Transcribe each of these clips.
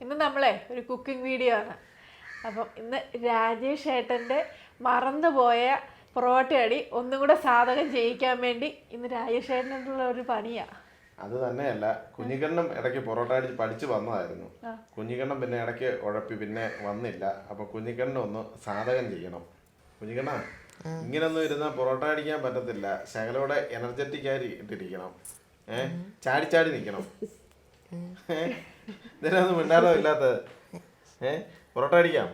ഇന്ന് നമ്മളെ ഒരു കുക്കിംഗ് വീഡിയോ ആണ്. അപ്പം ഇന്ന് രാജേഷ് ഏട്ടൻ്റെ മറന്നുപോയ പൊറോട്ട അടി ഒന്നും കൂടെ സാധകം ചെയ്യിക്കാൻ വേണ്ടി ഇന്ന് രാജേഷ് ഏട്ടനുള്ള ഒരു പണിയാണ്. അത് തന്നെയല്ല, കുഞ്ഞിക്കണ്ണും ഇടയ്ക്ക് പൊറോട്ട അടിച്ച് പഠിച്ചു വന്നതായിരുന്നു. കുഞ്ഞിക്കണ്ണൻ പിന്നെ ഇടയ്ക്ക് ഉഴപ്പി പിന്നെ വന്നില്ല. അപ്പൊ കുഞ്ഞിക്കണ്ണൻ ഒന്ന് സാധകം ചെയ്യണം. കുഞ്ഞിക്കണ്ണ ഇങ്ങനൊന്നും ഇരുന്നാൽ പൊറോട്ട അടിക്കാൻ പറ്റത്തില്ല. ശകലോടെ എനർജറ്റിക് ആയി ഇട്ടിരിക്കണം. ചാടി ചാടി നിൽക്കണം. ഇതിനൊന്നും മിണ്ടാനോ ഇല്ലാത്തത്. പൊറോട്ട അടിക്കാം.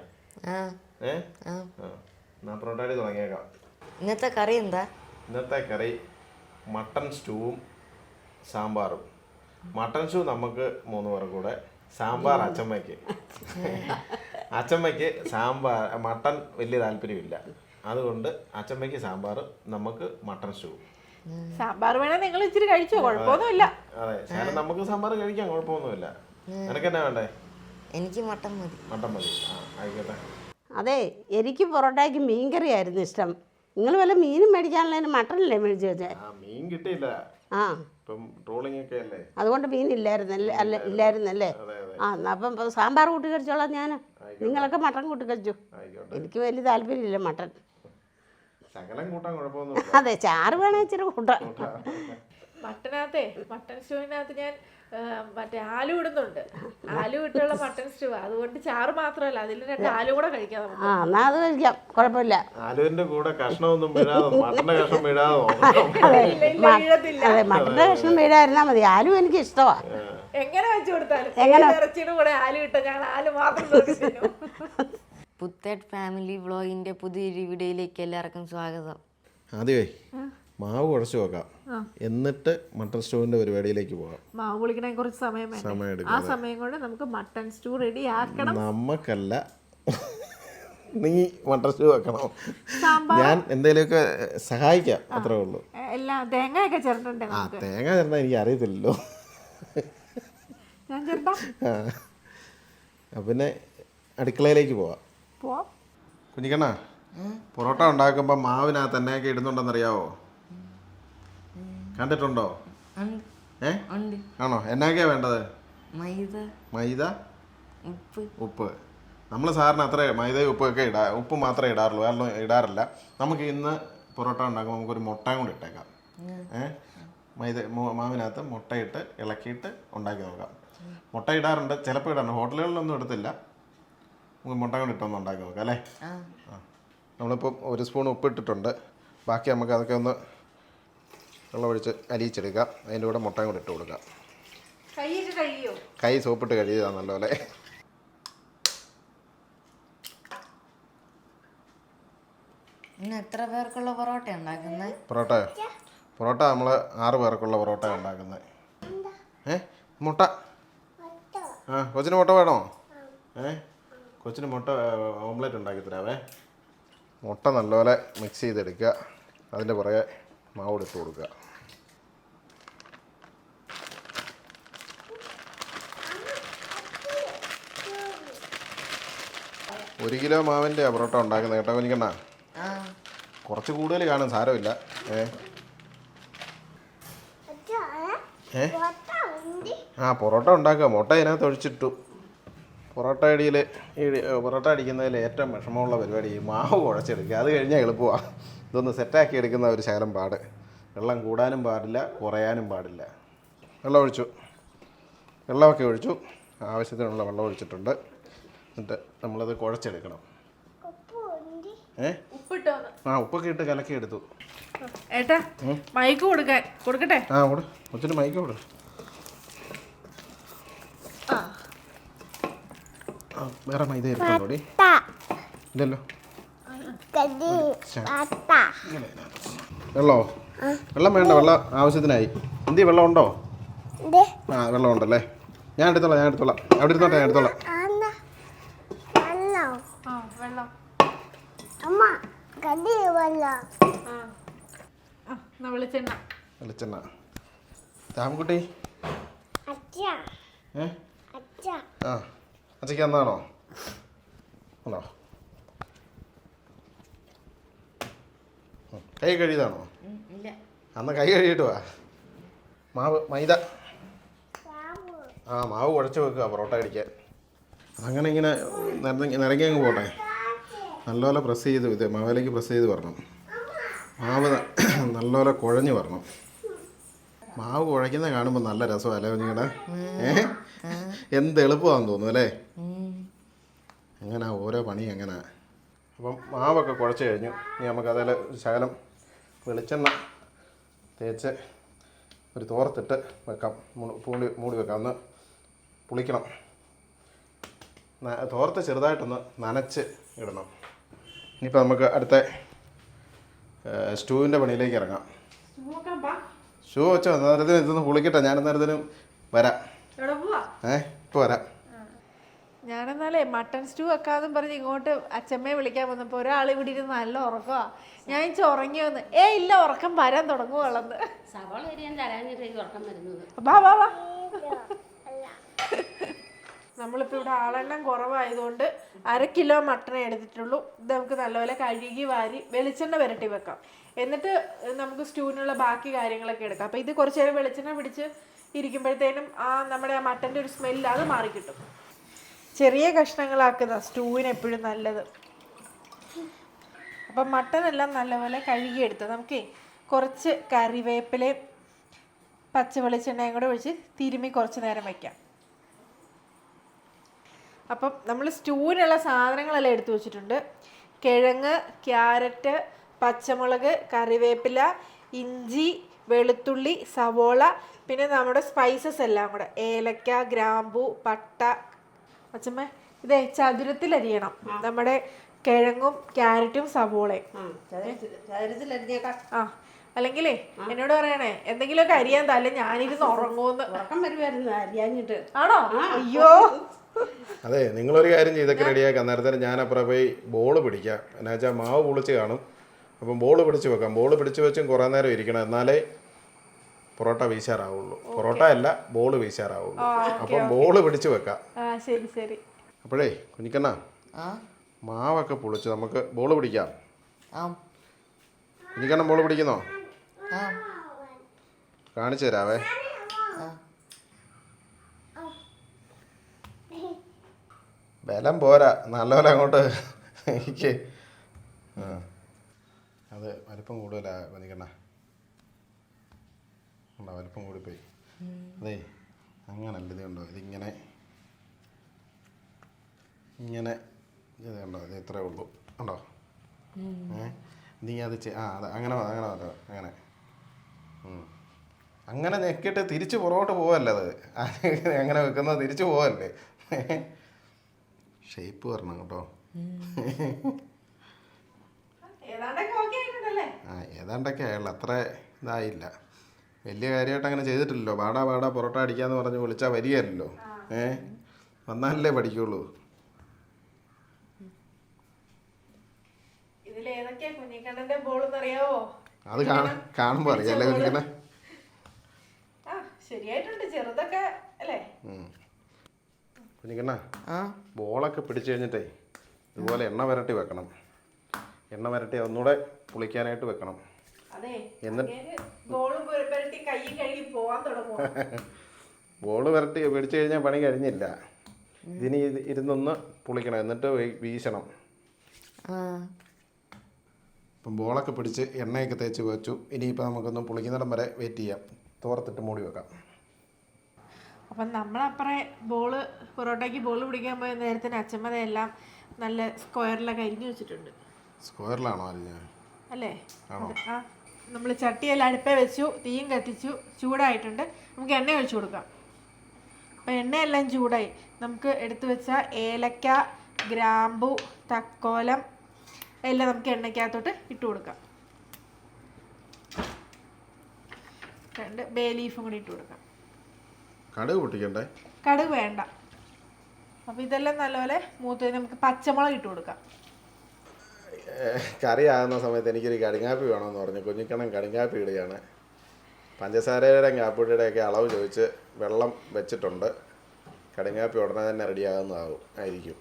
എന്നാ പൊറോട്ട അടി തുടങ്ങിയേക്കാം. ഇന്നത്തെ കറി എന്താ? ഇന്നത്തെ കറി മട്ടൺ സ്റ്റൂവും സാമ്പാറും. മട്ടൺ സ്റ്റൂ നമുക്ക് 3 പേർ കൂടെ, സാമ്പാർ അച്ചമ്മയ്ക്ക്. അച്ചമ്മയ്ക്ക് മട്ടൺ വലിയ താല്പര്യമില്ല. അതുകൊണ്ട് അച്ചമ്മയ്ക്ക് സാമ്പാർ, നമുക്ക് മട്ടൺ സ്റ്റൂ. സാമ്പാർ വേണേ നിങ്ങൾ ഇച്ചിരി കഴിച്ചോ, കുഴപ്പമൊന്നുമില്ല. അതെ, ശാലം നമുക്ക് സാമ്പാർ കഴിക്കാം, കുഴപ്പമൊന്നുമില്ല. നിനക്ക് എന്നാ വേണ്ടേ? എനിക്ക് മട്ടൻ മതി. മട്ടൺ മതി. ആയിക്കോട്ടെ. അതെ, എനിക്ക് പൊറോട്ടയ്ക്ക് മീൻകറി ആയിരുന്നു ഇഷ്ടം. നിങ്ങൾ വല്ല മീനും മേടിക്കാനുള്ള മട്ടനല്ലേ മേടിച്ചു വെച്ചേ? മീൻ കിട്ടിയില്ല. ഇപ്പം ട്രോളിംഗ് ഒക്കെ അല്ലേ, അതുകൊണ്ട് മീൻ ഇല്ലായിരുന്നല്ലേ? അപ്പം സാമ്പാർ കൂട്ടി കഴിച്ചോളാം ഞാൻ. നിങ്ങളൊക്കെ മട്ടൻ കൂട്ടി കഴിച്ചു. എനിക്ക് വലിയ താല്പര്യമില്ല മട്ടൻ. ശകലം കൂട്ടാൻ കുഴപ്പമൊന്നുമില്ല. അതെ, ചാറ് വേണേ ഇച്ചിരി കൂട്ടാം. മട്ടൺ സ്റ്റൂവിനകത്ത് ഞാൻ മറ്റേ ആലു ഇടുന്നുണ്ട്. ആലു ഇട്ടുള്ള മട്ടൺ സ്റ്റൂ. അതുകൊണ്ട് ചാറ് മാത്രമല്ല, അതിൽ 2 ആലു കൂടെ കഴിക്കാം നമുക്ക്. എന്നാ അത് കഴിക്കാം, കുഴപ്പമില്ല. ആലുവിന്റെ കൂടെ കഷ്ണമൊന്നും വീഴാതെ, മട്ടന്റെ കഷ്ണം വീഴാതെ. അതെ, മട്ടന്റെ കഷ്ണം വീഴായിരുന്നാ മതി. ആലു എനിക്ക് ഇഷ്ടമാ. എങ്ങനെ വെച്ചു കൊടുത്താലും ഇറച്ചിയുടെ കൂടെ ആലു ഇട്ട ഞങ്ങൾ ആലു മാത്രം തിന്നും. പുത്തേട്ട് ഫാമിലി വ്ളോഗിന്റെ പുതിയൊരു വീഡിയോയിലേക്ക് എല്ലാവർക്കും സ്വാഗതം. ആദ്യമേ മാവ് കുഴച്ച് വെക്കാം, എന്നിട്ട് മട്ടൺ സ്റ്റൂവിന്റെ പരിപാടിയിലേക്ക് പോകാം. മാവ് പൊളിക്കണേ കുറച്ച് സമയം വേണം. ആ സമയം കൊണ്ട് നമുക്ക് മട്ടൺ സ്റ്റൂ റെഡി ആക്കണം. നമുക്കല്ല, നീ മട്ടൺ സ്റ്റൂ വെക്കണം. ഞാൻ എന്തെങ്കിലുമൊക്കെ സഹായിക്കാം, അത്രേ ഉള്ളൂ. എല്ലാം തേങ്ങയൊക്കെ ചേർന്നിട്ടുണ്ട്. തേങ്ങ ചേർന്നാ എനിക്ക് അറിയത്തില്ലല്ലോ. ഞാൻ ചേർത്താ പിന്നെ അടുക്കളയിലേക്ക് പോവാം. കുഞ്ഞിക്കണ്ണ, പൊറോട്ട ഉണ്ടാക്കുമ്പോൾ മാവിനകത്ത് എണ്ണയൊക്കെ ഇടുന്നുണ്ടെന്നറിയാവോ? കണ്ടിട്ടുണ്ടോ? ആണോ? എന്നൊക്കെയാ വേണ്ടത്? മൈദ, ഉപ്പ്. നമ്മൾ സാറിന് അത്ര മൈദയും ഉപ്പൊക്കെ ഉപ്പ് മാത്രമേ ഇടാറുള്ളൂ, കാരണം ഇടാറില്ല. നമുക്ക് ഇന്ന് പൊറോട്ട ഉണ്ടാക്കുമ്പോൾ നമുക്കൊരു മുട്ടയും കൂടി ഇട്ടേക്കാം. മാവിനകത്ത് മുട്ടയിട്ട് ഇളക്കിയിട്ട് ഉണ്ടാക്കി നോക്കാം. മുട്ട ഇടാറുണ്ട്, ചിലപ്പോൾ ഇടാറുണ്ട്. ഹോട്ടലുകളിലൊന്നും എടുത്തില്ല. നമുക്ക് മുട്ട കൊണ്ട് ഇട്ടൊന്ന് ഉണ്ടാക്കി നോക്കാം അല്ലേ? നമ്മളിപ്പം 1 സ്പൂൺ ഉപ്പ് ഇട്ടിട്ടുണ്ട്. ബാക്കി നമുക്ക് അതൊക്കെ ഒന്ന് വെള്ളമൊഴിച്ച് അലിയിച്ചെടുക്കാം. അതിൻ്റെ കൂടെ മുട്ടയും കൂടെ ഇട്ട് കൊടുക്കാം. കൈ സോപ്പിട്ട് കഴുകിയതാ നല്ലപോലെ. എത്ര പേർക്കുള്ള പൊറോട്ട ഉണ്ടാക്കുന്നത്? പൊറോട്ട നമ്മൾ 6 പേർക്കുള്ള പൊറോട്ട ഉണ്ടാക്കുന്നത്. മുട്ട. കൊച്ചിന് മുട്ട വേണോ? കൊച്ചിന് മുട്ട ഓംലെറ്റ് ഉണ്ടാക്കി തരാവേ. മുട്ട നല്ലപോലെ മിക്സ് ചെയ്തെടുക്കുക. അതിൻ്റെ പുറകെ മാവ് ഇട്ട് കൊടുക്കുക. ഒരു കിലോ മാവിൻ്റെ പൊറോട്ട ഉണ്ടാക്കുന്നത് കേട്ടോ കുഞ്ഞിക്കണ്ണ. കുറച്ച് കൂടുതൽ കാണും, സാരമില്ല. പൊറോട്ട ഉണ്ടാക്കുക. മുട്ട ഇതിനകത്ത് ഒഴിച്ചിട്ടു. പൊറോട്ട അടിക്കുന്നതിൽ ഏറ്റവും വിഷമമുള്ള പരിപാടി ഈ മാവ് കുഴച്ചെടുക്കുക. അത് കഴിഞ്ഞാൽ എളുപ്പമാണ്. ഇതൊന്ന് സെറ്റാക്കി എടുക്കുന്ന ഒരു ശകലം പാട്. വെള്ളം കൂടാനും പാടില്ല, കുറയാനും പാടില്ല. വെള്ളമൊക്കെ ഒഴിച്ചു. ആവശ്യത്തിനുള്ള വെള്ളം ഒഴിച്ചിട്ടുണ്ട്. എന്നിട്ട് നമ്മളത് കുഴച്ചെടുക്കണം. ഉപ്പൊക്കെ ഇട്ട് കലക്കി എടുത്തു. ഏട്ടാ, മൈക്ക് കൊടുക്കട്ടെ? കൊച്ചിന് മൈക്ക് കൊടു. വേറെ മൈദ ഇരിക്കണ്ടോടി? ഇല്ലല്ലോ. വെള്ളം വേണ്ട, വെള്ളം ആവശ്യത്തിനായി. എന്തി വെള്ളം ഉണ്ടോ? വെള്ളം ഉണ്ടല്ലേ. ഞാൻ എടുത്തോളാം. അവിടെ ഇരുന്നോട്ടെ, ഞാൻ എടുത്തോളാം. വെളിച്ചെണ്ണ. രാമൻകുട്ടി, അച്ഛക്ക് എന്നാണോ? ആണോ? കൈ കഴിയതാണോ? അന്ന് കൈ കഴുകിയിട്ട് വാ. മൈദ. മാവ് കുഴച്ച് വെക്കുക പൊറോട്ട അടിക്കാൻ. അങ്ങനെ ഇങ്ങനെ നിരങ്ങി അങ്ങ് പോട്ടെ. നല്ലപോലെ പ്രസ് ചെയ്ത് ഇത് മാവിലേക്ക് പ്രസ് ചെയ്ത് വരണം. മാവ് നല്ലപോലെ കുഴഞ്ഞ് വരണം. മാവ് കുഴയ്ക്കുന്നത് കാണുമ്പോൾ നല്ല രസമല്ലേ കുഞ്ഞിക്കണ്ണ? എന്ത് എളുപ്പമാണെന്ന് തോന്നുന്നു അല്ലേ? അങ്ങനെ ഓരോ പണി എങ്ങനെ. അപ്പം മാവൊക്കെ കുഴച്ച് കഴിഞ്ഞു. ഇനി നമുക്കതിൽ ശകലം വെളിച്ചെണ്ണ തേച്ച് ഒരു തോർത്തിട്ട് വെക്കാം. മൂടി വെക്കാം. ഒന്ന് പുളിക്കണം. തോർത്ത് ചെറുതായിട്ടൊന്ന് നനച്ച് ഇടണം. ഇനിയിപ്പോൾ നമുക്ക് അടുത്ത സ്റ്റൂവിൻ്റെ പണിയിലേക്ക് ഇറങ്ങാം. ഷൂ വെച്ചോ നേരത്തിന് ഇതൊന്ന് പുളിക്കട്ടെ. ഞാൻ നേരത്തിനും വരാം. ഇപ്പോൾ വരാം. ഞാനെന്നാലേ മട്ടൺ സ്റ്റൂ വെക്കാന്നും പറഞ്ഞ് ഇങ്ങോട്ട് അച്ഛമ്മയെ വിളിക്കാൻ വന്നപ്പോൾ ഒരാൾ ഇവിടെ ഇരുന്ന് നല്ല ഉറക്കമാ. ഞാൻ ഉറങ്ങി വന്ന് ഇല്ല ഉറക്കം വരാൻ തുടങ്ങുവളന്ന്. വാ വാ വാ. നമ്മളിപ്പോൾ ഇവിടെ ആളെണ്ണം കുറവായതുകൊണ്ട് 1/2 കിലോ മട്ടൺ എടുത്തിട്ടുള്ളൂ. ഇത് നമുക്ക് നല്ലപോലെ കഴുകി വാരി വെളിച്ചെണ്ണ പുരട്ടി വെക്കാം. എന്നിട്ട് നമുക്ക് സ്റ്റൂവിനുള്ള ബാക്കി കാര്യങ്ങളൊക്കെ എടുക്കാം. അപ്പോൾ ഇത് കുറച്ച് നേരം വെളിച്ചെണ്ണ പിടിച്ച് ഇരിക്കുമ്പോഴത്തേനും നമ്മുടെ ആ മട്ടൻ്റെ ഒരു സ്മെല്ല് അത് മാറിക്കിട്ടും. ചെറിയ കഷ്ണങ്ങളാക്കുന്ന സ്റ്റൂവിന് എപ്പോഴും നല്ലത്. അപ്പം മട്ടനെല്ലാം നല്ലപോലെ കഴുകിയെടുത്ത് നമുക്ക് കുറച്ച് കറിവേപ്പിലയും പച്ച വെളിച്ചെണ്ണയും കൂടെ ഒഴിച്ച് തിരുമ്മി കുറച്ച് നേരം വയ്ക്കാം. അപ്പം നമ്മൾ സ്റ്റൂവിനുള്ള സാധനങ്ങളെല്ലാം എടുത്തു വെച്ചിട്ടുണ്ട്. കിഴങ്ങ്, ക്യാരറ്റ്, പച്ചമുളക്, കറിവേപ്പില, ഇഞ്ചി, വെളുത്തുള്ളി, സവോള, പിന്നെ നമ്മുടെ സ്പൈസസ് എല്ലാം കൂടെ ഏലക്ക, ഗ്രാമ്പൂ, പട്ട. അച്ഛമ്മ ഇതേ ചതുരത്തിലരിയണം നമ്മുടെ കിഴങ്ങും ക്യാരറ്റും സവോളയും. ആ അല്ലെങ്കിലേ എന്നോട് പറയണേ എന്തെങ്കിലുമൊക്കെ അരിയാൻ തല്ലേ ഞാനിരുന്ന് ഉറങ്ങൂന്ന്. ആണോ? അയ്യോ. അതെ, നിങ്ങളൊരു കാര്യം ചെയ്തൊക്കെ റെഡിയാക്കാം. അന്നേരത്തേനും ഞാൻ അപ്പുറം പോയി ബോൾ പിടിക്കാം. എന്നാ വെച്ചാൽ മാവ് പൊളിച്ച് കാണും. അപ്പം ബോൾ പിടിച്ച് വെക്കാം. ബോൾ പിടിച്ച് വെച്ചും കുറേ നേരം ഇരിക്കണം. എന്നാലേ പൊറോട്ട വീശാറാവുള്ളൂ. പൊറോട്ട അല്ല, ബോൾ വീശാറാവുള്ളൂ. അപ്പം ബോൾ പിടിച്ച് വെക്കാം. ശരി ശരി. അപ്പോഴേ കുഞ്ഞിക്കണ്ണ മാവൊക്കെ പൊളിച്ച് നമുക്ക് ബോൾ പിടിക്കാം. കുഞ്ഞിക്കണ്ണൻ ബോൾ പിടിക്കുന്നോ? കാണിച്ചു തരാവേ. ബലം പോരാ, നല്ലപോലെ അങ്ങോട്ട് എനിക്ക് അത് വലിപ്പം കൂടുതലാ കുഞ്ഞിക്കണ്ണ. ഉണ്ടോ വലിപ്പം കൂടിപ്പോയി. അതേ അങ്ങനല്ല, ഇത് ഉണ്ടോ ഇതിങ്ങനെ ഇങ്ങനെ ഇത് കണ്ടോ, അത് ഇത്രേ ഉള്ളൂ. ഉണ്ടോ? നീ അത് അത് അങ്ങനെ അങ്ങനെ അങ്ങനെ അങ്ങനെ ഞെക്കിയിട്ട് തിരിച്ച് പുറകോട്ട് പോവല്ലേ. അത് അങ്ങനെ വെക്കുന്നത് തിരിച്ച് പോവല്ലേ. ഷേപ്പ് വരണം കേട്ടോ. ഏതാണ്ടൊക്കെ ആയുള്ളൂ, അത്ര ഇതായില്ല. വലിയ കാര്യമായിട്ട് അങ്ങനെ ചെയ്തിട്ടില്ലല്ലോ. പാടാ പൊറോട്ട അടിക്കാന്ന് പറഞ്ഞ് വിളിച്ചാൽ വരികയല്ലോ. വന്നാലല്ലേ പഠിക്കുള്ളൂ. അത് കാണുമ്പോ അറിയാല്ലേ കുഞ്ഞിക്കണ്ണ? കുഞ്ഞിക്കണ്ണ ബോളൊക്കെ പിടിച്ചു കഴിഞ്ഞിട്ടേ ഇതുപോലെ എണ്ണ വരട്ടി വെക്കണം. എണ്ണ വരട്ടി ഒന്നുകൂടെ പുളിക്കാനായിട്ട് വെക്കണം. ബോള് വരട്ടി പിടിച്ചു കഴിഞ്ഞാൽ പണി കഴിഞ്ഞില്ല. ഇതിന് ഇരുന്നൊന്ന് പുളിക്കണം, എന്നിട്ട് വീശണം. ഇപ്പം ബോളൊക്കെ പിടിച്ച് എണ്ണയൊക്കെ തേച്ച് വെച്ചു. ഇനിയിപ്പോൾ നമുക്കൊന്ന് പുളിക്കുന്നിടം വരെ വെയിറ്റ് ചെയ്യാം. തോർത്തിട്ട് മൂടി വെക്കാം. അപ്പം നമ്മളപ്പറേ പൊറോട്ടയ്ക്ക് ബോൾ പിടിക്കാൻ പോയ നേരത്തിന് അച്ഛമ്മതെല്ലാം നല്ല സ്ക്വയറിലൊക്കെ അരിഞ്ഞു വെച്ചിട്ടുണ്ട്. സ്ക്വയറിലാണോ അരിഞ്ഞ? അല്ലേ? ആ നമ്മൾ ചട്ടിയെല്ലാം അടുപ്പേ വെച്ചു, തീയും കത്തിച്ചു, ചൂടായിട്ടുണ്ട്. നമുക്ക് എണ്ണ ഒഴിച്ചു കൊടുക്കാം. അപ്പം എണ്ണയെല്ലാം ചൂടായി. നമുക്ക് എടുത്തു വെച്ച ഏലക്ക, ഗ്രാമ്പു, തക്കോലം എല്ലാം നമുക്ക് എണ്ണയ്ക്കകത്തോട്ട് ഇട്ട് കൊടുക്കാം. 2 ബേ ലീഫും കൂടി ഇട്ട് കൊടുക്കാം. കടുക് പൊട്ടിക്കണ്ടേ? കടുക് വേണ്ട. അപ്പം ഇതെല്ലാം നല്ലപോലെ മൂത്ത് നമുക്ക് പച്ചമുളക് ഇട്ട് കൊടുക്കാം. കറി ആകുന്ന സമയത്ത് എനിക്കൊരു കടുങ്കാപ്പി വേണമെന്ന് പറഞ്ഞു. കുഞ്ഞിക്കണ്ണൻ കടുങ്കാപ്പി ഇടുകയാണ്. പഞ്ചസാരയുടെ കാപ്പിയുടെ ഒക്കെ അളവ് ചോദിച്ച് വെള്ളം വെച്ചിട്ടുണ്ട്. കടുങ്കാപ്പി ഉടനെ തന്നെ ആയിരിക്കും.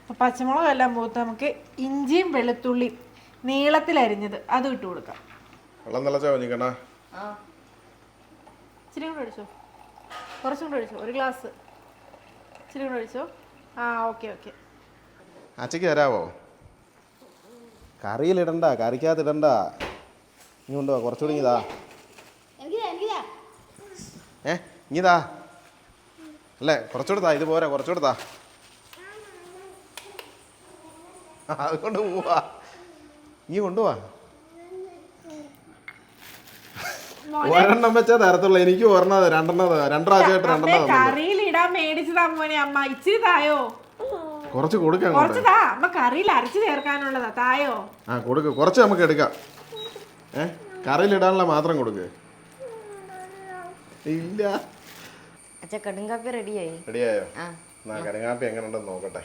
അപ്പോൾ പച്ചമുളകെല്ലാം മൂത്ത് നമുക്ക് ഇഞ്ചിയും വെളുത്തുള്ളിയും നീളത്തിലരിഞ്ഞത് അതും ഇട്ട് കൊടുക്കാം. വെള്ളം തിളച്ചോ കുഞ്ഞിക്കണ്ണ? ഇച്ചിരി കൂടെ ഒഴിച്ചോ, കുറച്ചും കൂടെ ഒഴിച്ചോ. 1 ഗ്ലാസ് ഇച്ചിരി കൂടെ ഒഴിച്ചോ. ആ ഓക്കെ ഓക്കെ. അച്ചയ്ക്ക് തരാവോ? കറിയിലിടണ്ട, കറിക്കകത്തിടണ്ട. ഇനി കൊണ്ടുവാ, കുറച്ചുകൂടി ഇതാ. ഇതാ അല്ലേ, കുറച്ചുകൂടെ താ. ഇത് പോരാ, കുറച്ചുകൂടെ താ. അതുകൊണ്ട് പോവാ. നീ കൊണ്ടുപോവാ. ഒരെണ്ണം വെച്ചാ തരത്തുള്ളൂ. എനിക്ക് ഒരെണ്ണം, രണ്ടാഴ്ചയായിട്ട് കറിയിലിടാൻ മേടിച്ചതാ മോനെ അമ്മ. ഇച്ചിരി തായോ, കുറച്ച് കൊടുക്കാം. കുറച്ച് താ അമ്മ, കറിയിൽ അരച്ച് ചേർക്കാനുള്ളതാ. തായോ. ആ കൊടുക്ക്, കുറച്ച് നമുക്ക് എടുക്കാം. കറിയിലിടാനുള്ള മാത്രം കൊടുക്ക്. ഇല്ല. അച്ഛാ കടുങ്കാപ്പി റെഡിയായി. റെഡിയായോ? കടുങ്കാപ്പി എങ്ങനെ ഉണ്ടെന്ന് നോക്കട്ടെ.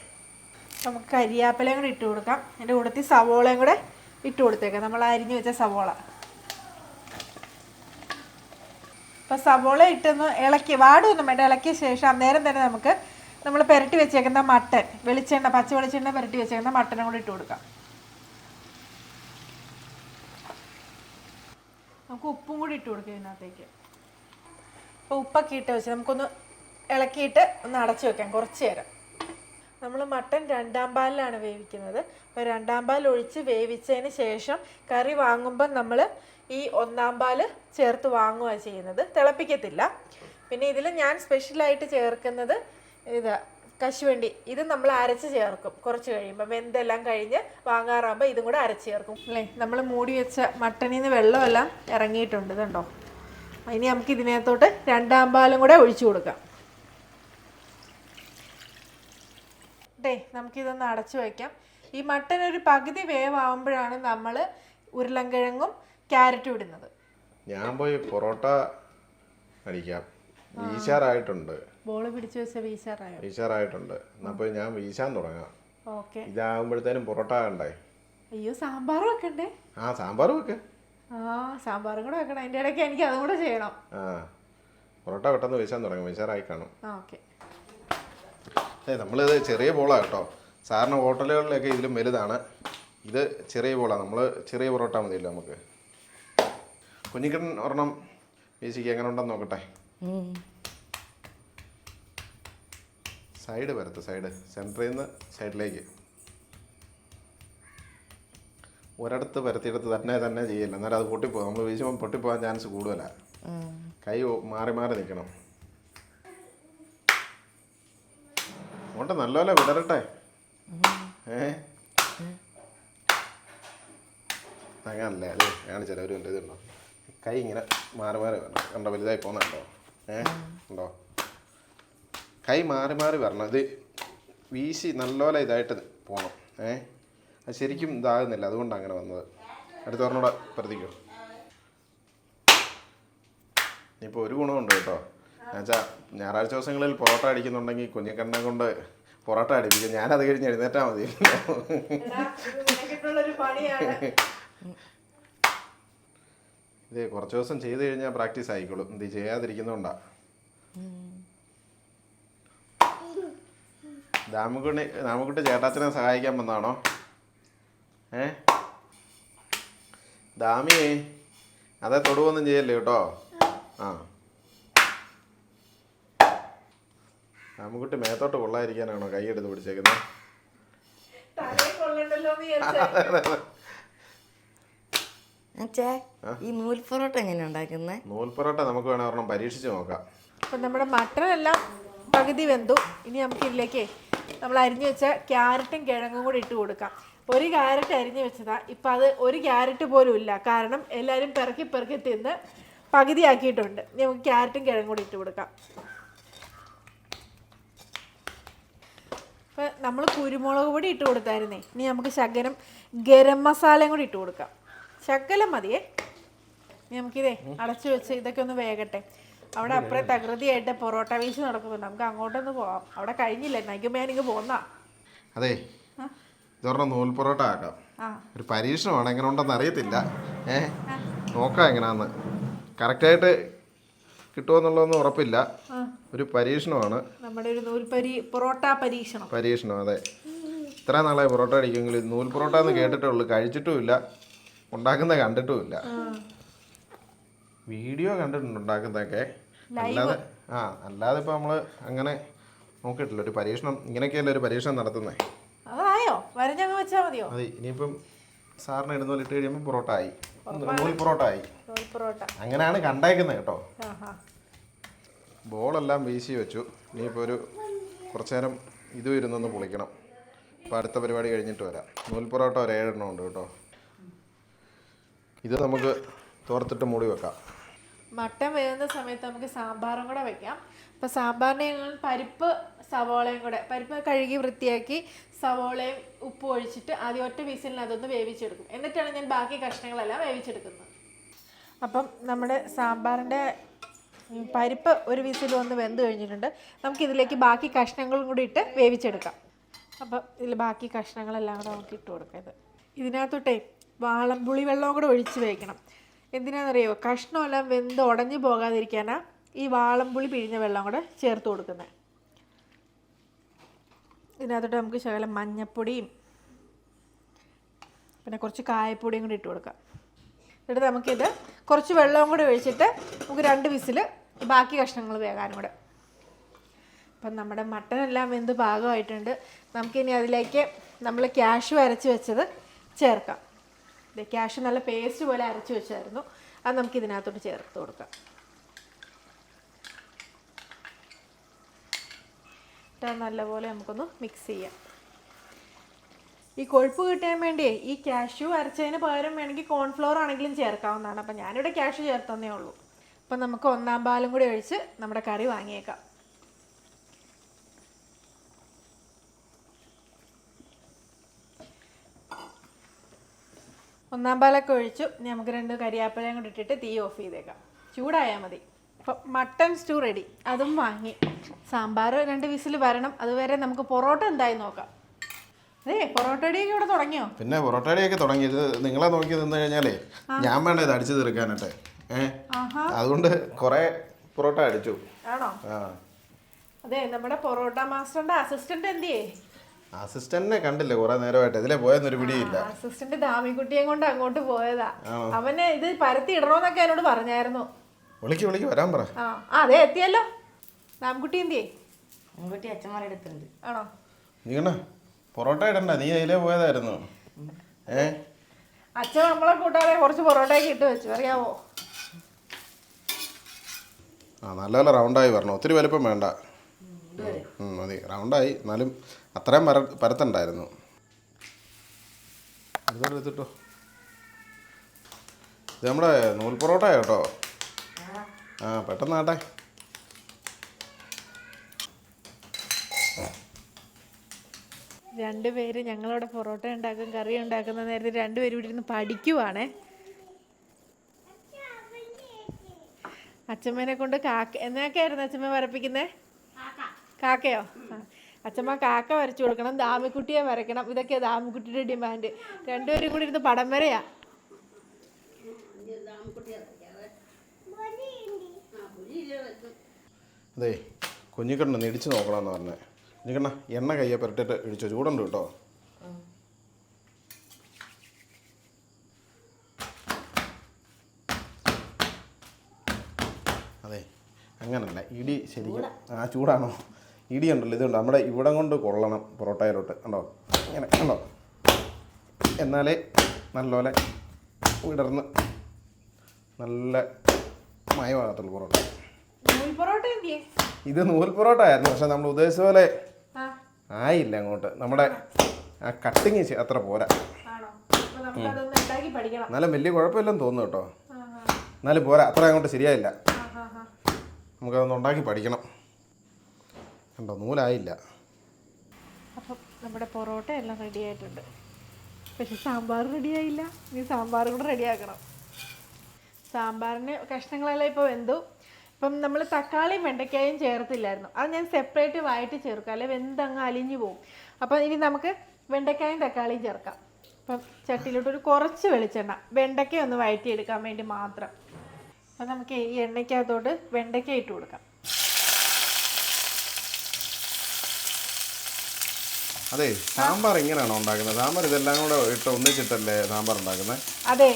നമുക്ക് കരിയാപ്പിലയും കൂടെ ഇട്ട് കൊടുക്കാം. അതിൻ്റെ കൂട്ടത്തിൽ സവോളയും കൂടെ ഇട്ട് കൊടുത്തേക്കാം, നമ്മൾ അരിഞ്ഞു വെച്ച സവോള. അപ്പം സവോള ഇട്ടൊന്ന് ഇളക്കി, വാടുമൊന്നും വേണ്ട. ഇളക്കിയ ശേഷം അന്നേരം തന്നെ നമ്മൾ പുരട്ടി വെച്ചേക്കുന്ന മട്ടൻ, വെളിച്ചെണ്ണ, പച്ച വെളിച്ചെണ്ണ പുരട്ടി വെച്ചേക്കുന്ന മട്ടനും കൂടി ഇട്ട് കൊടുക്കാം. നമുക്ക് ഉപ്പും കൂടി ഇട്ട് കൊടുക്കാം ഇതിനകത്തേക്ക്. അപ്പോൾ ഉപ്പൊക്കെ ഇട്ട് വെച്ച് നമുക്കൊന്ന് ഇളക്കിയിട്ട് ഒന്ന് അടച്ചു വെക്കാം കുറച്ച് നേരം. നമ്മൾ മട്ടൻ 2-ാം പാലിലാണ് വേവിക്കുന്നത്. അപ്പോൾ 2-ാം പാൽ ഒഴിച്ച് വേവിച്ചതിന് ശേഷം കറി വാങ്ങുമ്പം നമ്മൾ ഈ 1-ാം പാല് ചേർത്ത് വാങ്ങുകയാണ് ചെയ്യുന്നത്, തിളപ്പിക്കത്തില്ല. പിന്നെ ഇതിൽ ഞാൻ സ്പെഷ്യലായിട്ട് ചേർക്കുന്നത് കശുവണ്ടി. ഇത് നമ്മൾ അരച്ച് ചേർക്കും കുറച്ച് കഴിയുമ്പോൾ, വെന്തെല്ലാം കഴിഞ്ഞ് വാങ്ങാറാകുമ്പോൾ ഇതും കൂടെ അരച്ച് ചേർക്കും അല്ലേ. നമ്മൾ മൂടി വെച്ച മട്ടനിൽ നിന്ന് വെള്ളമെല്ലാം ഇറങ്ങിയിട്ടുണ്ട്, ഇതുണ്ടോ. ഇനി നമുക്ക് ഇതിനകത്തോട്ട് 2-ാം പാലും കൂടെ ഒഴിച്ചു കൊടുക്കാം. നമുക്കിതൊന്ന് അടച്ചു വയ്ക്കാം. ഈ മട്ടൻ ഒരു പകുതി വേവാകുമ്പോഴാണ് നമ്മൾ ഉരുളൻകിഴങ്ങും ക്യാരറ്റും ഇടുന്നത്. ഞാൻ പോയി പൊറോട്ട അടിക്കാം. വീശാറായിട്ടുണ്ട്. ബോള് പിടിച്ചു വെച്ച വീശാറായിട്ടുണ്ട്. അപ്പോൾ ഞാൻ വീശാൻ തുടങ്ങാം. ഓക്കെ. ഇതാകുമ്പോഴത്തേനും പൊറോട്ട വേണ്ടേ? അയ്യോ, സാമ്പാറും വെക്കണ്ടേ? സാമ്പാർ വെക്ക്. സാമ്പാറും കൂടെ വെക്കണം. അതിൻ്റെ ഇടയ്ക്ക് എനിക്ക് അതും കൂടെ ചെയ്യണം. പൊറോട്ട പെട്ടെന്ന് വീശാൻ തുടങ്ങും, വീശാറായി കാണും. ഓക്കെ. നമ്മളിത് ചെറിയ ബോളാണ് കേട്ടോ. സാറിന് ഹോട്ടലുകളിലൊക്കെ ഇതിലും വലുതാണ്. ഇത് ചെറിയ ബോളാണ്. നമ്മൾ ചെറിയ പൊറോട്ട മതിയല്ലോ നമുക്ക്. കുഞ്ഞിക്കൻ ഒരെണ്ണം വീശിക്ക് എങ്ങനെ ഉണ്ടെന്ന് നോക്കട്ടെ. സൈഡ് വരത്ത്, സൈഡ് സെൻറ്ററിൽ നിന്ന് സൈഡിലേക്ക് ഒരിടത്ത് പരത്തിയെടുത്ത് തന്നെ ചെയ്യില്ല. എന്നാലും അത് പൊട്ടിപ്പോകും. നമ്മൾ വീശുമ്പോൾ പൊട്ടിപ്പോകാൻ ചാൻസ് കൂടുതലാണ്. കൈ മാറി മാറി നിൽക്കണം. അങ്ങോട്ട് നല്ലപോലെ വിടരട്ടെ. അങ്ങനല്ലേ അല്ലേ കാണിച്ചാൽ ഒരു ഇതുണ്ടോ, കൈ ഇങ്ങനെ മാറി മാറി വരണം. കണ്ടോ, വലുതായി പോകുന്നുണ്ടോ? ഉണ്ടോ? കൈ മാറി മാറി വരണം. ഇത് വീശി നല്ലപോലെ ഇതായിട്ട് പോകണം. അത് ശരിക്കും ഇതാകുന്നില്ല, അതുകൊണ്ടാണ് അങ്ങനെ വന്നത്. അടുത്തവറിനോട് പ്രവർത്തിക്കൂ. ഇനിയിപ്പോൾ ഒരു ഗുണമുണ്ട് കേട്ടോ. എന്നുവെച്ചാൽ ഞായറാഴ്ച ദിവസങ്ങളിൽ പൊറോട്ട അടിക്കുന്നുണ്ടെങ്കിൽ കുഞ്ഞിക്കണ്ണനെ കൊണ്ട് പൊറോട്ട അടിപ്പിക്കും. ഞാനത് കഴിഞ്ഞ് എഴുന്നേറ്റാൽ മതി. ഇത് കുറച്ച് ദിവസം ചെയ്ത് കഴിഞ്ഞാൽ പ്രാക്ടീസ് ആയിക്കോളും. ഇത് ചെയ്യാതിരിക്കുന്നതുകൊണ്ടാ. ദാമുക്കുട്ടി ചേട്ടാച്ചനെ സഹായിക്കാൻ വന്നാണോ? ദാമിയേ, അതേ തൊടുവൊന്നും ചെയ്യല്ലേ കേട്ടോ. ദാമുക്കുട്ടി മേത്തോട്ട് കൊള്ളാതിരിക്കാനാണോ കൈ എടുത്ത് പിടിച്ചേക്കുന്നത്? ഈ നൂൽ പൊറോട്ട എങ്ങനെയാ ഉണ്ടാക്കുന്നത്? നൂൽ പൊറോട്ട നമുക്ക് വേണേ ഒരെണ്ണം പരീക്ഷിച്ച് നോക്കാം. അപ്പം നമ്മുടെ മട്ടനെല്ലാം പകുതി വെന്തു. ഇനി നമുക്ക് ഇതിലേക്ക് നമ്മൾ അരിഞ്ഞു വെച്ച ക്യാരറ്റും കിഴങ്ങും കൂടി ഇട്ട് കൊടുക്കാം. 1 ക്യാരറ്റ് അരിഞ്ഞു വെച്ചതാ. ഇപ്പം അത് 1 ക്യാരറ്റ് പോലും ഇല്ല, കാരണം എല്ലാവരും പെറുക്കി പെറുക്കി തിന്ന് പകുതിയാക്കിയിട്ടുണ്ട്. ഇനി നമുക്ക് ക്യാരറ്റും കിഴങ്ങും കൂടി ഇട്ട് കൊടുക്കാം. അപ്പം നമ്മൾ കുരുമുളക് പൊടി ഇട്ട് കൊടുത്തായിരുന്നേ. ഇനി നമുക്ക് ശകലം ഗരം മസാലയും കൂടി ഇട്ട് കൊടുക്കാം. ശകലം മതിയേ. ഇനി നമുക്കിതേ അടച്ചു വെച്ച് ഇതൊക്കെ ഒന്ന് വേകട്ടെ. അവിടെ അപ്പുറം തകൃതിയായിട്ട് പൊറോട്ട വീശ് നടക്കുന്നുണ്ട്. നമുക്ക് അങ്ങോട്ടൊന്ന് പോവാം. അവിടെ കഴിഞ്ഞില്ല, നയിക്കുമ്പോൾ ഞാനിങ്ങ് പോന്നാ. അതെ, ഇതൊരെണ്ണം നൂൽ പൊറോട്ട ആക്കാം. ഒരു പരീക്ഷണമാണ്, എങ്ങനെ ഉണ്ടെന്ന് അറിയത്തില്ല. നോക്കാം എങ്ങനെയാന്ന്. കറക്റ്റായിട്ട് കിട്ടുമെന്നുള്ളതൊന്നും ഉറപ്പില്ല. ഒരു പരീക്ഷണമാണ്, നമ്മുടെ ഒരു പൊറോട്ട പരീക്ഷണം. അതെ. ഇത്ര നാളെ പൊറോട്ട അടിക്കുമെങ്കിൽ നൂൽ പൊറോട്ട എന്ന് കേട്ടിട്ടുള്ളൂ, കഴിച്ചിട്ടുമില്ല, ഉണ്ടാക്കുന്നത് കണ്ടിട്ടുമില്ല. വീഡിയോ കണ്ടിട്ടുണ്ട് ഉണ്ടാക്കുന്നതൊക്കെ, അല്ലാതെ ഇപ്പം നമ്മൾ അങ്ങനെ നോക്കിയിട്ടില്ല, ഒരു പരീക്ഷണം ഇങ്ങനെയൊക്കെയല്ലേ ഒരു പരീക്ഷണം നടത്തുന്നത്. അതായോ? വരഞ്ഞങ്ങ് വെച്ചാൽ മതിയോ? അതെ, ഇനിയിപ്പം സാറിന് ഇടുന്ന പോലെ ഇട്ട് കഴിയുമ്പോൾ പൊറോട്ട ആയി, നൂൽ പൊറോട്ട ആയി. പൊറോട്ട അങ്ങനെയാണ് കണ്ടേക്കുന്നത് കേട്ടോ. ആഹാ. ബോളെല്ലാം വീശി വെച്ചു. ഇനിയിപ്പോൾ ഒരു കുറച്ച് നേരം ഇതും ഇരുന്നൊന്ന് പൊളിക്കണം. അപ്പോൾ അടുത്ത പരിപാടി കഴിഞ്ഞിട്ട് വരാം. നൂൽ പൊറോട്ട ഒരു 7 എണ്ണം ഉണ്ട് കേട്ടോ. ഇത് നമുക്ക് തോർത്തിട്ട് മൂടി വെക്കാം. മട്ടൻ വേകുന്ന സമയത്ത് നമുക്ക് സാമ്പാറും കൂടെ വെക്കാം. അപ്പോൾ സാമ്പാറിന് ഞങ്ങൾ പരിപ്പ് സവോളയും കൂടെ, പരിപ്പ് കഴുകി വൃത്തിയാക്കി സവോളയും ഉപ്പും ഒഴിച്ചിട്ട് ആദ്യം ഒറ്റ വിസിലിന് അതൊന്ന് വേവിച്ചെടുക്കും. എന്നിട്ടാണ് ഞാൻ ബാക്കി കഷ്ണങ്ങളെല്ലാം വേവിച്ചെടുക്കുന്നത്. അപ്പം നമ്മുടെ സാമ്പാറിൻ്റെ പരിപ്പ് ഒരു വിസിൽ വന്ന് വെന്ത് കഴിഞ്ഞിട്ടുണ്ട്. നമുക്കിതിലേക്ക് ബാക്കി കഷ്ണങ്ങളും കൂടി ഇട്ട് വേവിച്ചെടുക്കാം. അപ്പം ഇതിൽ ബാക്കി കഷ്ണങ്ങളെല്ലാം കൂടെ നമുക്ക് ഇട്ട് കൊടുക്കാം. ഇതിനകത്തോട്ടേ വാളംപുളി വെള്ളവും കൂടെ ഒഴിച്ച് വയ്ക്കണം. എന്തിനാണെന്നറിയോ? കഷ്ണമെല്ലാം വെന്ത് ഉടഞ്ഞു പോകാതിരിക്കാനാണ് ഈ വാളംപുളി പിഴിഞ്ഞ വെള്ളം കൂടെ ചേർത്ത് കൊടുക്കുന്നത്. ഇതിനകത്തോട്ട് നമുക്ക് ശകലം മഞ്ഞപ്പൊടിയും പിന്നെ കുറച്ച് കായപ്പൊടിയും കൂടി ഇട്ട് കൊടുക്കാം. എന്നിട്ട് നമുക്കിത് കുറച്ച് വെള്ളവും കൂടെ ഒഴിച്ചിട്ട് നമുക്ക് 2 വിസിൽ ബാക്കി കഷ്ണങ്ങൾ വേകാനും കൂടെ. അപ്പം നമ്മുടെ മട്ടനെല്ലാം വെന്ത് പാകമായിട്ടുണ്ട്. നമുക്കിനി അതിലേക്ക് നമ്മൾ ക്യാഷ്യൂ അരച്ച് വെച്ചത് ചേർക്കാം. ക്യാഷ്യൂ നല്ല പേസ്റ്റ് പോലെ അരച്ച് വെച്ചായിരുന്നു, അത് നമുക്ക് ഇതിനകത്തോട്ട് ചേർത്ത് കൊടുക്കാം. നല്ലപോലെ നമുക്കൊന്ന് മിക്സ് ചെയ്യാം. ഈ കൊഴുപ്പ് കിട്ടാൻ വേണ്ടിയേ ഈ ക്യാഷ്യൂ അരച്ചതിന് പകരം വേണമെങ്കിൽ കോൺഫ്ലോർ ആണെങ്കിലും ചേർക്കാവുന്നതാണ്. അപ്പം ഞാനിവിടെ ക്യാഷ്യൂ ചേർത്തന്നേ ഉള്ളൂ. അപ്പം നമുക്ക് 1-ാം പാലും കൂടി ഒഴിച്ച് നമ്മുടെ കറി വാങ്ങിയേക്കാം. 1-ാം പാലൊക്കെ ഒഴിച്ചു. ഇനി നമുക്ക് 2 കരിയാപ്പിലയും കൂടി ഇട്ടിട്ട് തീ ഓഫ് ചെയ്തേക്കാം. ചൂടായാൽ മതി. അപ്പം മട്ടൺ സ്റ്റൂ റെഡി, അതും വാങ്ങി. സാമ്പാർ 2 വിസിൽ വരണം. അതുവരെ നമുക്ക് പൊറോട്ട എന്തായി നോക്കാം. അതെ, പൊറോട്ടടിയൊക്കെ ഇവിടെ തുടങ്ങിയോ? പിന്നെ പൊറോട്ടടിയൊക്കെ തുടങ്ങി. ഇത് നിങ്ങളെ നോക്കി നിന്ന് കഴിഞ്ഞാലേ ഞാൻ വേണ്ട ഇത് അടിച്ചു തീർക്കാനായിട്ട്. അതുകൊണ്ട് കുറെ പൊറോട്ട അടിച്ചു. ആണോ? അതെ, നമ്മുടെ പൊറോട്ട മാസ്റ്ററിന്റെ അസിസ്റ്റന്റ് എന്തിയേ? അസിസ്റ്റന്റിനെ കണ്ടില്ല കുറെ നേരമായിട്ട്. ഇതിലെ പോയെന്നൊരു പിടിയില്ല. അസിസ്റ്റന്റ് ദാമിക്കുട്ടിയെ കൊണ്ട് അങ്ങോട്ട് പോയതാ. അവന് ഇത് പരത്തി ഇടണോന്നൊക്കെ എന്നോട് പറഞ്ഞായിരുന്നു. വിളിക്ക് വരാൻ പറ. അതെ, എത്തിയല്ലോ. ദാമിക്കുട്ടി എന്തിയേ? മുൻകൂട്ടി അച്ഛന്മാരുടെ അടുത്തുണ്ട്. ആണോ? നീ കണ്ട പൊറോട്ട ഇടണ്ട, നീ അതിലേ പോയതായിരുന്നു. അച്ഛൻ നമ്മളെ കൂട്ടാതെ കുറച്ച് പൊറോട്ടയൊക്കെ ഇട്ട് വെച്ചു, അറിയാവോ? നല്ല റൗണ്ടായി വരണം, ഒത്തിരി വലിപ്പം വേണ്ട. മതി, റൗണ്ടായി. എന്നാലും അത്രയും പരത്തുണ്ടായിരുന്നു. എടുത്തിട്ടോ. ഇത് നമ്മുടെ നൂൽ പൊറോട്ട കേട്ടോ. പെട്ടെന്ന് ആട്ടെ. രണ്ടുപേര് ഞങ്ങളവിടെ പൊറോട്ട ഉണ്ടാക്കും, കറി ഉണ്ടാക്കുന്ന നേരത്തെ 2 പേരും ഇവിടെ ഇരുന്ന് പഠിക്കുവാണേ. അച്ഛമ്മേനെ കൊണ്ട് എന്നൊക്കെയായിരുന്നു അച്ഛമ്മ വരപ്പിക്കുന്നേ? കാക്കയോ? അച്ഛമ്മ കാക്ക വരച്ചു കൊടുക്കണം, ദാമിക്കുട്ടിയെ വരയ്ക്കണം. ഇതൊക്കെ ദാമിക്കുട്ടിയുടെ ഡിമാൻഡ്. 2 പേരും കൂടി ഇരുന്ന് പടം വരെയാ. അതെ, കുഞ്ഞിക്കണ്ണ ഇടിച്ച് നോക്കണമെന്ന് പറഞ്ഞേ. കുഞ്ഞിക്കണ്ണ എണ്ണ കയ്യെ പുരട്ടിട്ട് ഇടിച്ചോ, ചൂടുണ്ട് കേട്ടോ. അതെ, അങ്ങനല്ല, ഇടി ശരിക്കും ചൂടാണോ? ഇടി ഉണ്ടല്ലോ, ഇതുണ്ട് നമ്മുടെ ഇവിടം കൊണ്ട് കൊള്ളണം പൊറോട്ടയിലോട്ട്. കണ്ടോ, ഇങ്ങനെ കണ്ടോ? എന്നാലേ നല്ലപോലെ വിടർന്ന് നല്ല മയമാകത്തുള്ളൂ പൊറോട്ട. ഇത് നൂൽ പൊറോട്ട ആയിരുന്നു, പക്ഷെ നമ്മൾ ഉദ്ദേശിച്ച പോലെ ആയില്ല അങ്ങോട്ട്. നമ്മുടെ ആ കട്ടിങ് അത്ര പോരാ. എന്നാലും വലിയ കുഴപ്പമില്ലെന്ന് തോന്നുന്നു കേട്ടോ. എന്നാലും പോരാ, അത്ര അങ്ങോട്ട് ശരിയായില്ല. നമുക്കതൊന്ന് ഉണ്ടാക്കി പഠിക്കണം. കണ്ടോ, നൂലായില്ല. അപ്പം നമ്മുടെ പൊറോട്ട എല്ലാം റെഡി ആയിട്ടുണ്ട്. പക്ഷെ സാമ്പാർ റെഡിയായില്ല. ഇനി സാമ്പാർ കൂടെ റെഡിയാക്കണം. സാമ്പാറിന് കഷ്ണങ്ങളെല്ലാം ഇപ്പോൾ വെന്തു. ഇപ്പം നമ്മൾ തക്കാളിയും വെണ്ടയ്ക്കായും ചേർത്തില്ലായിരുന്നു, അത് ഞാൻ സെപ്പറേറ്റ് വായിട്ട് ചേർക്കാം, അല്ലെ വെന്തങ്ങ് അലിഞ്ഞു പോകും. അപ്പം ഇനി നമുക്ക് വെണ്ടയ്ക്കായും തക്കാളിയും ചേർക്കാം. അപ്പം ചട്ടിയിലോട്ടൊരു കുറച്ച് വെളിച്ചെണ്ണ, വെണ്ടയ്ക്ക ഒന്ന് വഴറ്റിയെടുക്കാൻ വേണ്ടി മാത്രം. അപ്പം നമുക്ക് ഈ എണ്ണയ്ക്കകത്തോട്ട് വെണ്ടയ്ക്ക ഇട്ട് കൊടുക്കാം. അതെ സാമ്പാർ ഇങ്ങനെയാണോ ഉണ്ടാക്കുന്നത്? സാമ്പാർ ഇതെല്ലാം കൂടെ ഇട്ട് ഒന്നിച്ചിട്ടല്ലേ സാമ്പാർ ഉണ്ടാക്കുന്നത്? അതെ,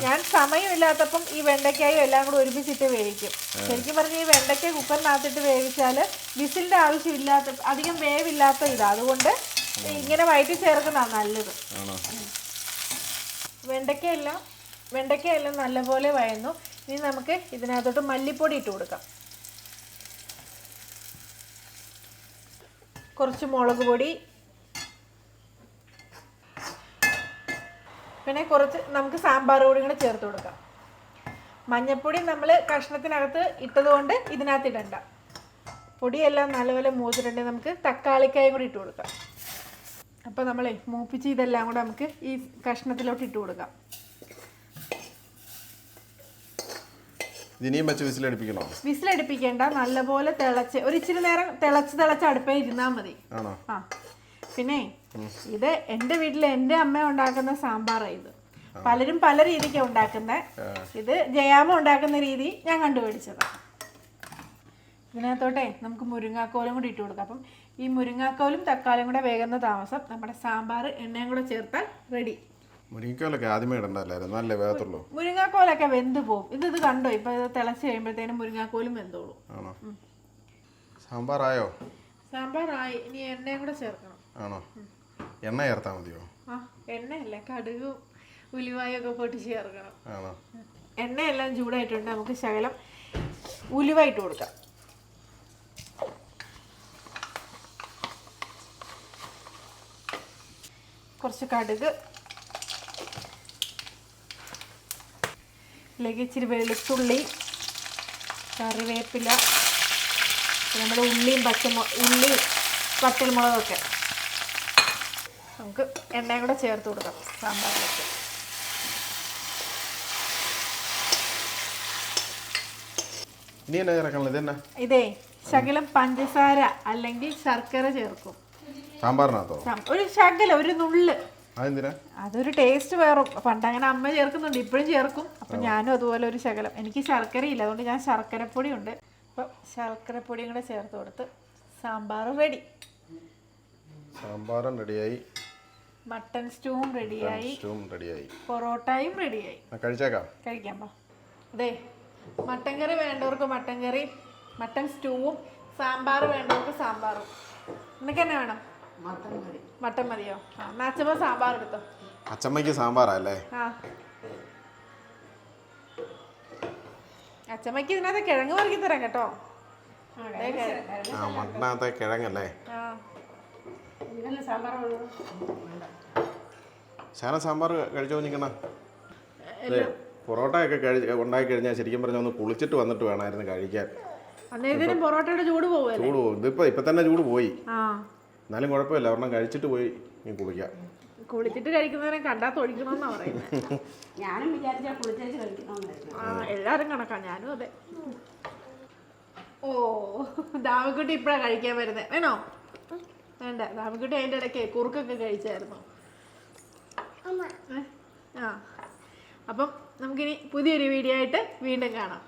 ഞാൻ സമയമില്ലാത്തപ്പം ഈ വെണ്ടയ്ക്കായും എല്ലാം കൂടെ ഒരുമിച്ചിട്ട് വേവിക്കും. ശരിക്കും പറഞ്ഞാൽ ഈ വെണ്ടയ്ക്ക കുക്കറിനകത്തിട്ട് വേവിച്ചാൽ വിസിലിൻ്റെ ആവശ്യമില്ലാത്ത, അധികം വേവില്ലാത്ത ഇതാ. അതുകൊണ്ട് ഇങ്ങനെ വയറ്റി ചേർക്കുന്നതാണ് നല്ലത്. വെണ്ടയ്ക്കയെല്ലാം നല്ലപോലെ വയന്നു. ഇനി നമുക്ക് ഇതിനകത്തോട്ട് മല്ലിപ്പൊടി ഇട്ട് കൊടുക്കാം. കുറച്ച് മുളക് പൊടി, പിന്നെ കുറച്ച് നമുക്ക് സാമ്പാർ പൊടി കൂടെ ചേർത്ത് കൊടുക്കാം. മഞ്ഞൾപ്പൊടി നമ്മൾ കഷ്ണത്തിനകത്ത് ഇട്ടതുകൊണ്ട് ഇതിനകത്ത് ഇടണ്ട. പൊടിയെല്ലാം നല്ലപോലെ മൂത്തിട്ടുണ്ടെങ്കിൽ നമുക്ക് തക്കാളിക്കായും കൂടി ഇട്ട് കൊടുക്കാം. അപ്പോൾ നമ്മളെ മൂപ്പിച്ച് ഇതെല്ലാം കൂടെ നമുക്ക് ഈ കഷ്ണത്തിലോട്ട് ഇട്ട് കൊടുക്കാം. ഇനിയും വെച്ച് വിസിലടിപ്പിക്കണോ? വിസിലടിപ്പിക്കേണ്ട, നല്ലപോലെ തിളച്ച് ഒരു ഇച്ചിരി നേരം തിളച്ച് അടുപ്പേ ഇരുന്നാൽ മതി. ആ പിന്നെ ഇത് എൻ്റെ വീട്ടിൽ എൻ്റെ അമ്മ ഉണ്ടാക്കുന്ന സാമ്പാറാണ്. ഇത് പലരും പല രീതിക്കാണ് ഉണ്ടാക്കുന്നത്. ഇത് ജയാമ്മ ഉണ്ടാക്കുന്ന രീതി ഞാൻ കണ്ടുപിടിച്ചതാണ്. ഇതിനകത്തോട്ടെ നമുക്ക് മുരിങ്ങാക്കോലും കൂടി ഇട്ട് കൊടുക്കാം. അപ്പം ഈ മുരിങ്ങാക്കോലും തക്കാളിയും കൂടെ വേകുന്ന താമസം നമ്മുടെ സാമ്പാർ എണ്ണയും കൂടെ ചേർത്താൽ റെഡി. മുരിങ്ങക്കോലൊക്കെ ആദ്യമേ ഇടണ്ടല്ലായിരുന്നു, നല്ല വേഗത്തുള്ളൂ. മുരിങ്ങാക്കോലൊക്കെ വെന്ത് പോകും. ഇത് കണ്ടോ, ഇപ്പൊ ഇത് തിളച്ച് കഴിയുമ്പോഴത്തേനും മുരിങ്ങാക്കോലും വെന്തോളൂ. ആണോ? സാമ്പാറായോ? സാമ്പാറായി. ഇനി എണ്ണയും കൂടെ ചേർക്കണം. ആണോ? എണ്ണ ചേർത്താൽ മതിയോ? ആ, എണ്ണയല്ല, കടുകും ഉലുവായും ഒക്കെ പൊട്ടി ചേർക്കണം. ആണോ? എണ്ണയെല്ലാം ചൂടായിട്ടുണ്ട്. നമുക്ക് ശകലം ഉലുവായിട്ട് കൊടുക്കാം. കുറച്ച് കടുക്, ഇതിലേക്ക് ഇച്ചിരി വെളുത്തുള്ളി, കറിവേപ്പില, നമ്മുടെ ഉള്ളിയും പച്ചമുളകൊക്കെ നമുക്ക് എണ്ണയും കൂടെ ചേർത്ത് കൊടുക്കാം സാമ്പാറിലേക്ക്. ഇനി എന്നാ ചേർക്കണം? ഇതെന്നാ? ഇതേ ശകലം പഞ്ചസാര അല്ലെങ്കിൽ ശർക്കര ചേർക്കും സാമ്പാറിനകത്തോ? ഒരു ശകലം, ഒരു നുള്ള്. അതെന്തിനാ? അതൊരു ടേസ്റ്റ് വേറും. പണ്ടങ്ങനെ അമ്മ ചേർക്കുന്നുണ്ട്, ഇപ്പോഴും ചേർക്കും. അപ്പം ഞാനും അതുപോലെ ഒരു ശകലം. എനിക്ക് ശർക്കരയില്ല, അതുകൊണ്ട് ഞാൻ ശർക്കരപ്പൊടി ഉണ്ട്. അപ്പം ശർക്കരപ്പൊടിയും കൂടെ ചേർത്ത് കൊടുത്ത് സാമ്പാർ റെഡി. സാമ്പാറും റെഡിയായി, മട്ടൻ സ്റ്റൂവും റെഡിയായി, പൊറോട്ടയും റെഡിയായി. കഴിക്കാം. അതെ, മട്ടൻ കറി വേണ്ടവർക്ക് മട്ടൻ കറി, മട്ടൻ സ്റ്റൂവും, സാമ്പാർ വേണ്ടവർക്ക് സാമ്പാറും. നിനക്ക് തന്നെ വേണം? മട്ടൻ മതിയോ? അച്ഛമ്മ സാമ്പാർ എടുത്തോ. അച്ഛമ്മയ്ക്ക് സാമ്പാറല്ലേ? ആ, അച്ഛമ്മയ്ക്ക് ഇതിനകത്ത് കിഴങ്ങ് പറക്കി തരാം കേട്ടോ. മട്ടനകത്തെ കിഴങ്ങല്ലേ? ശാന സാമ്പാർ കഴിച്ചോ നിൽക്കണ? പൊറോട്ടയൊക്കെ ഉണ്ടാക്കി കഴിഞ്ഞാൽ ശരിക്കും പറഞ്ഞാൽ ഒന്ന് കുളിച്ചിട്ട് വന്നിട്ട് വേണമായിരുന്നു കഴിക്കാൻ. അന്നേരത്തിനും പൊറോട്ടയുടെ ചൂട് പോകും. ഇപ്പൊ തന്നെ ചൂട് പോയി. എന്നാലും കുഴപ്പമില്ല, ഒരെണ്ണം കഴിച്ചിട്ട് പോയി കുളിക്കാം. കുളിച്ചിട്ട് കഴിക്കുന്നവരെ കണ്ടാ തൊഴിക്കണമെന്നാ പറയുന്നത്. ഞാനും വിചാരിച്ചാൽ കുളിച്ചേച്ച് കഴിക്കണമെന്നായിരുന്നു. എല്ലാരും കണക്കാ, ഞാനും അതെ. ഓ, ദാമക്കുട്ടി ഇപ്പഴാ കഴിക്കാൻ വരുന്നത്. വേണോ? വേണ്ട, ദാമക്കുട്ടി അതിൻ്റെ ഇടയ്ക്ക് കുറുക്കൊക്കെ കഴിച്ചായിരുന്നു. ആ, അപ്പം നമുക്കിനി പുതിയൊരു വീഡിയോ ആയിട്ട് വീണ്ടും കാണാം.